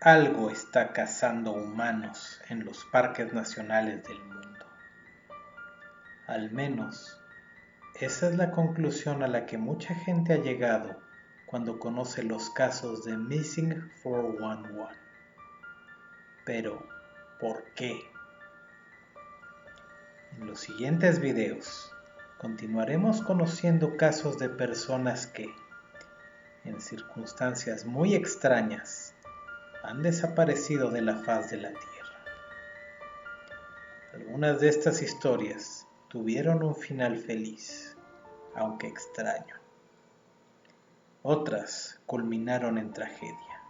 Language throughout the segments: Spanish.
Algo está cazando humanos en los parques nacionales del mundo. Al menos, esa es la conclusión a la que mucha gente ha llegado cuando conoce los casos de Missing 411. Pero, ¿por qué? En los siguientes videos, continuaremos conociendo casos de personas que, en circunstancias muy extrañas, han desaparecido de la faz de la Tierra. Algunas de estas historias tuvieron un final feliz, aunque extraño. Otras culminaron en tragedia.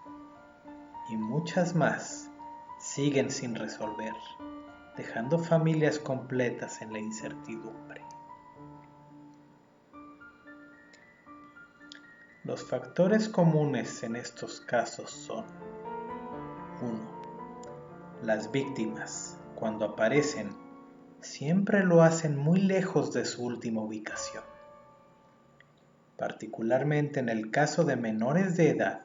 Y muchas más siguen sin resolver, dejando familias completas en la incertidumbre. Los factores comunes en estos casos son: 1. Las víctimas, cuando aparecen, siempre lo hacen muy lejos de su última ubicación. Particularmente en el caso de menores de edad,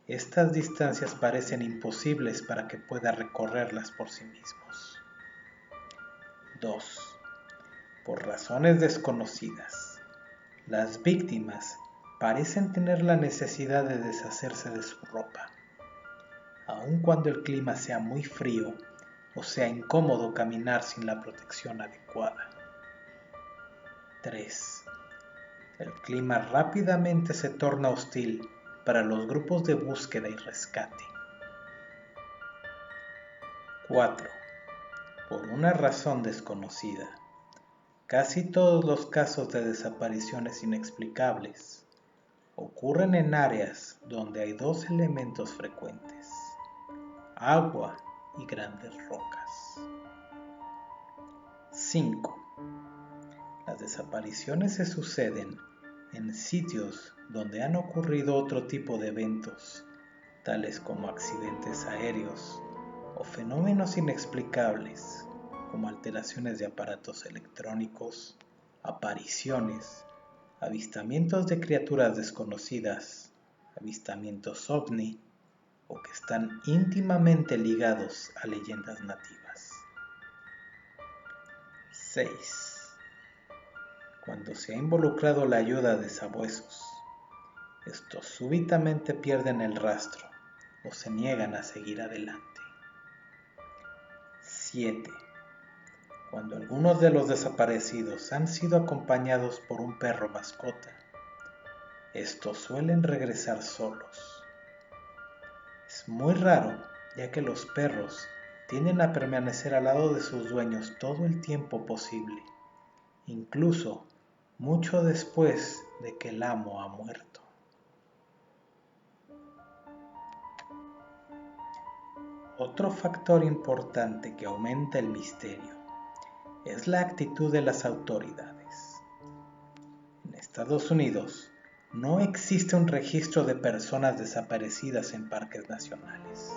estas distancias parecen imposibles para que pueda recorrerlas por sí mismos. 2. Por razones desconocidas, las víctimas parecen tener la necesidad de deshacerse de su ropa, aun cuando el clima sea muy frío o sea incómodo caminar sin la protección adecuada. 3. El clima rápidamente se torna hostil para los grupos de búsqueda y rescate. 4. Por una razón desconocida, casi todos los casos de desapariciones inexplicables ocurren en áreas donde hay dos elementos frecuentes: agua y grandes rocas. 5. Las desapariciones se suceden en sitios donde han ocurrido otro tipo de eventos, tales como accidentes aéreos o fenómenos inexplicables, como alteraciones de aparatos electrónicos, apariciones, avistamientos de criaturas desconocidas, avistamientos ovni, o que están íntimamente ligados a leyendas nativas. 6. Cuando se ha involucrado la ayuda de sabuesos, estos súbitamente pierden el rastro o se niegan a seguir adelante. 7. Cuando algunos de los desaparecidos han sido acompañados por un perro mascota, estos suelen regresar solos. Es muy raro, ya que los perros tienden a permanecer al lado de sus dueños todo el tiempo posible, incluso mucho después de que el amo ha muerto. Otro factor importante que aumenta el misterio es la actitud de las autoridades. En Estados Unidos no existe un registro de personas desaparecidas en parques nacionales.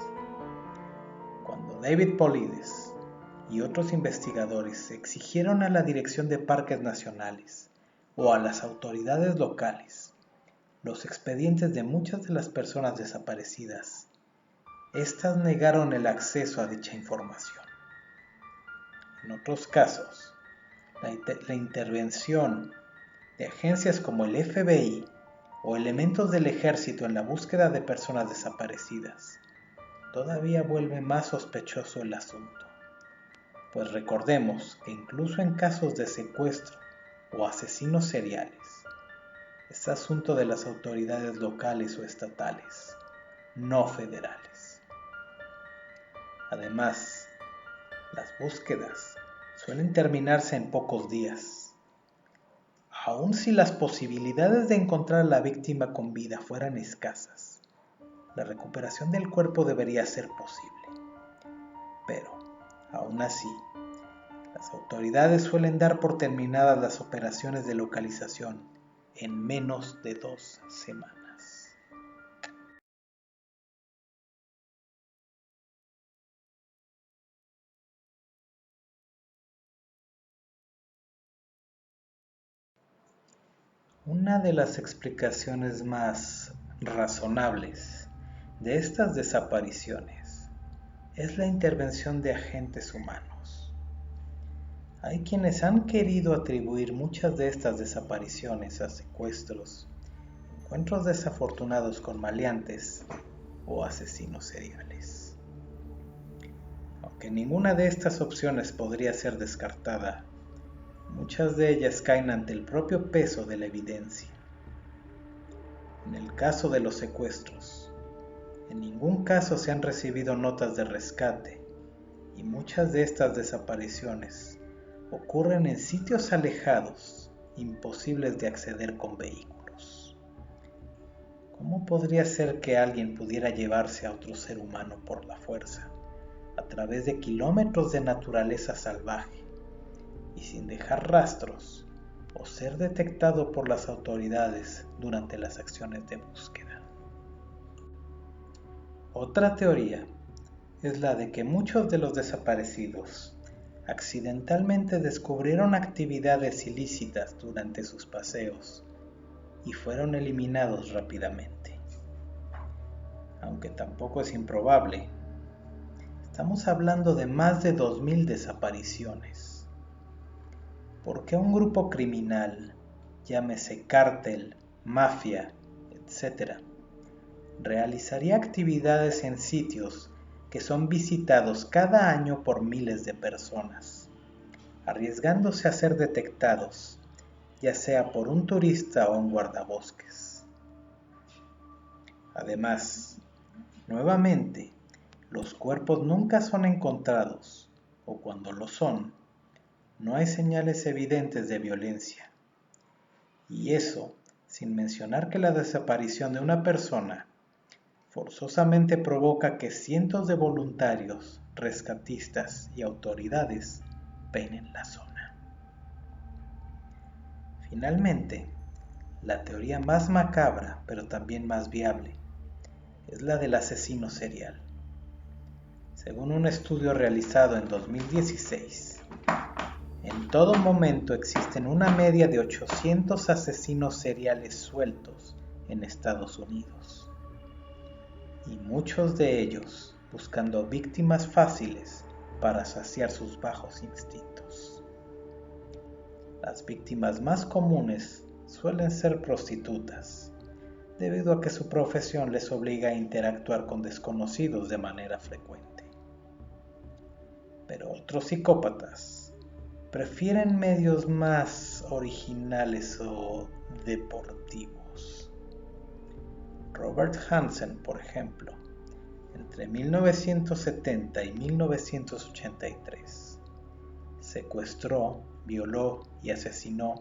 Cuando David Paulides y otros investigadores exigieron a la Dirección de Parques Nacionales o a las autoridades locales los expedientes de muchas de las personas desaparecidas, estas negaron el acceso a dicha información. En otros casos, la intervención de agencias como el FBI o elementos del ejército en la búsqueda de personas desaparecidas todavía vuelve más sospechoso el asunto, pues recordemos que incluso en casos de secuestro o asesinos seriales, es asunto de las autoridades locales o estatales, no federales. Además, las búsquedas suelen terminarse en pocos días. Aun si las posibilidades de encontrar a la víctima con vida fueran escasas, la recuperación del cuerpo debería ser posible. Pero, aún así, las autoridades suelen dar por terminadas las operaciones de localización en menos de 2 semanas. Una de las explicaciones más razonables de estas desapariciones es la intervención de agentes humanos. Hay quienes han querido atribuir muchas de estas desapariciones a secuestros, encuentros desafortunados con maleantes o asesinos seriales. Aunque ninguna de estas opciones podría ser descartada, muchas de ellas caen ante el propio peso de la evidencia. En el caso de los secuestros, en ningún caso se han recibido notas de rescate y muchas de estas desapariciones ocurren en sitios alejados, imposibles de acceder con vehículos. ¿Cómo podría ser que alguien pudiera llevarse a otro ser humano por la fuerza, a través de kilómetros de naturaleza salvaje, y sin dejar rastros, o ser detectado por las autoridades durante las acciones de búsqueda? Otra teoría es la de que muchos de los desaparecidos accidentalmente descubrieron actividades ilícitas durante sus paseos y fueron eliminados rápidamente. Aunque tampoco es improbable, estamos hablando de más de 2000 desapariciones. ¿Por qué un grupo criminal, llámese cártel, mafia, etc., realizaría actividades en sitios que son visitados cada año por miles de personas, arriesgándose a ser detectados, ya sea por un turista o un guardabosques? Además, nuevamente, los cuerpos nunca son encontrados, o cuando lo son, no hay señales evidentes de violencia. Y eso, sin mencionar que la desaparición de una persona forzosamente provoca que cientos de voluntarios, rescatistas y autoridades peinen la zona. Finalmente, la teoría más macabra, pero también más viable, es la del asesino serial. Según un estudio realizado en 2016, en todo momento existen una media de 800 asesinos seriales sueltos en Estados Unidos. Y muchos de ellos buscando víctimas fáciles para saciar sus bajos instintos. Las víctimas más comunes suelen ser prostitutas, debido a que su profesión les obliga a interactuar con desconocidos de manera frecuente. Pero otros psicópatas prefieren medios más originales o deportivos. Robert Hansen, por ejemplo, entre 1970 y 1983, secuestró, violó y asesinó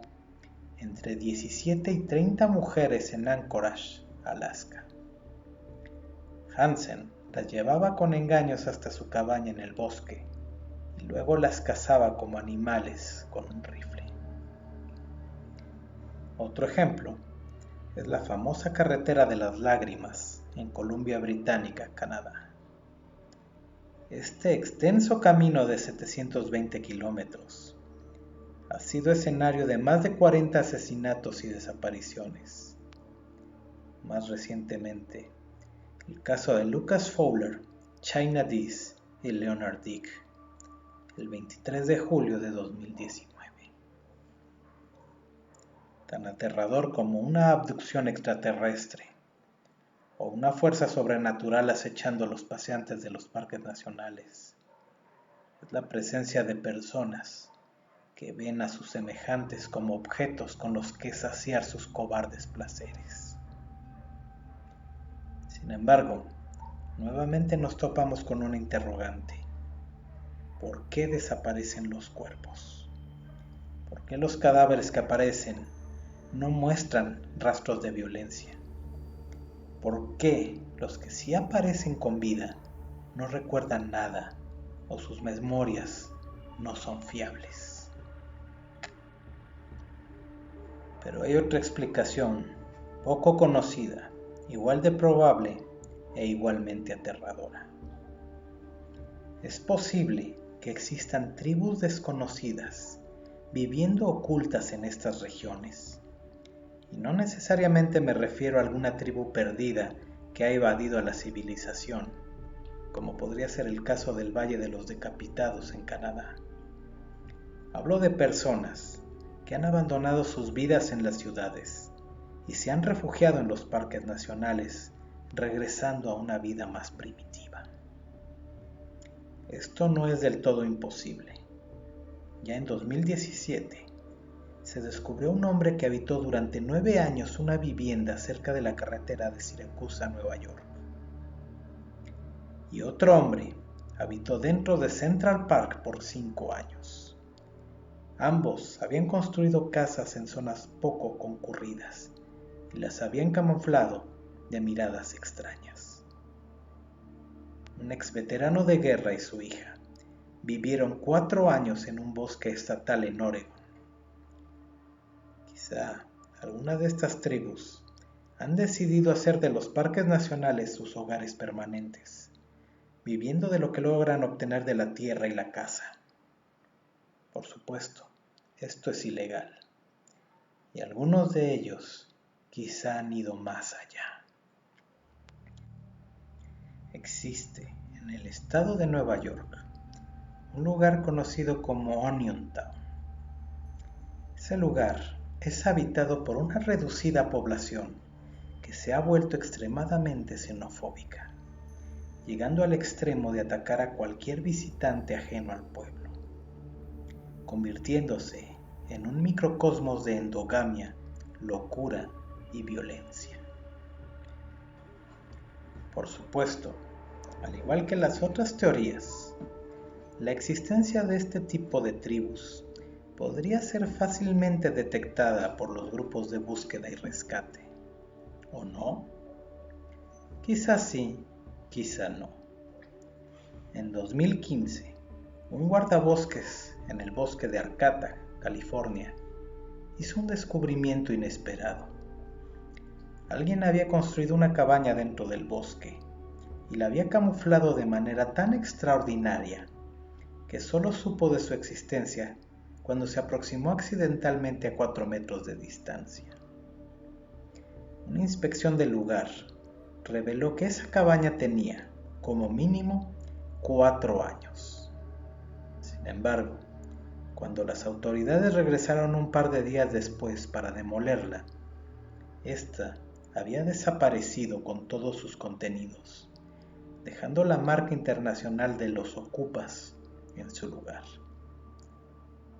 entre 17 y 30 mujeres en Anchorage, Alaska. Hansen las llevaba con engaños hasta su cabaña en el bosque y luego las cazaba como animales con un rifle. Otro ejemplo es la famosa carretera de las lágrimas en Columbia Británica, Canadá. Este extenso camino de 720 kilómetros ha sido escenario de más de 40 asesinatos y desapariciones. Más recientemente, el caso de Lucas Fowler, Chynna Dees y Leonard Dick, el 23 de julio de 2019. Tan aterrador como una abducción extraterrestre o una fuerza sobrenatural acechando a los paseantes de los parques nacionales, es la presencia de personas que ven a sus semejantes como objetos con los que saciar sus cobardes placeres. Sin embargo, nuevamente nos topamos con una interrogante. ¿Por qué desaparecen los cuerpos? ¿Por qué los cadáveres que aparecen no muestran rastros de violencia? ¿Por qué los que sí aparecen con vida no recuerdan nada o sus memorias no son fiables? Pero hay otra explicación poco conocida, igual de probable e igualmente aterradora. Es posible que existan tribus desconocidas viviendo ocultas en estas regiones. Y no necesariamente me refiero a alguna tribu perdida que ha evadido a la civilización, como podría ser el caso del Valle de los Decapitados en Canadá. Hablo de personas que han abandonado sus vidas en las ciudades y se han refugiado en los parques nacionales, regresando a una vida más primitiva. Esto no es del todo imposible. Ya en 2017 se descubrió un hombre que habitó durante 9 años una vivienda cerca de la carretera de Siracusa, Nueva York. Y otro hombre habitó dentro de Central Park por 5 años. Ambos habían construido casas en zonas poco concurridas y las habían camuflado de miradas extrañas. Un exveterano de guerra y su hija vivieron 4 años en un bosque estatal en Oregon. Quizá alguna de estas tribus han decidido hacer de los parques nacionales sus hogares permanentes, viviendo de lo que logran obtener de la tierra y la caza. Por supuesto, esto es ilegal, y algunos de ellos quizá han ido más allá. Existe en el estado de Nueva York un lugar conocido como Onion Town. Ese lugar es habitado por una reducida población que se ha vuelto extremadamente xenofóbica, llegando al extremo de atacar a cualquier visitante ajeno al pueblo, convirtiéndose en un microcosmos de endogamia, locura y violencia. Por supuesto, al igual que las otras teorías, la existencia de este tipo de tribus podría ser fácilmente detectada por los grupos de búsqueda y rescate, ¿o no? Quizás sí, quizá no. En 2015, un guardabosques en el bosque de Arcata, California, hizo un descubrimiento inesperado. Alguien había construido una cabaña dentro del bosque y la había camuflado de manera tan extraordinaria que solo supo de su existencia cuando se aproximó accidentalmente a 4 metros de distancia. Una inspección del lugar reveló que esa cabaña tenía, como mínimo, 4 años. Sin embargo, cuando las autoridades regresaron un par de días después para demolerla, esta había desaparecido con todos sus contenidos, dejando la marca internacional de los ocupas en su lugar.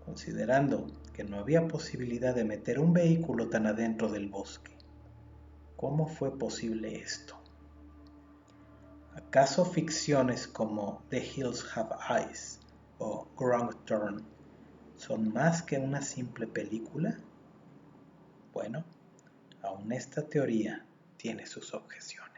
Considerando que no había posibilidad de meter un vehículo tan adentro del bosque, ¿cómo fue posible esto? ¿Acaso ficciones como The Hills Have Eyes o Wrong Turn son más que una simple película? Bueno, aún esta teoría tiene sus objeciones.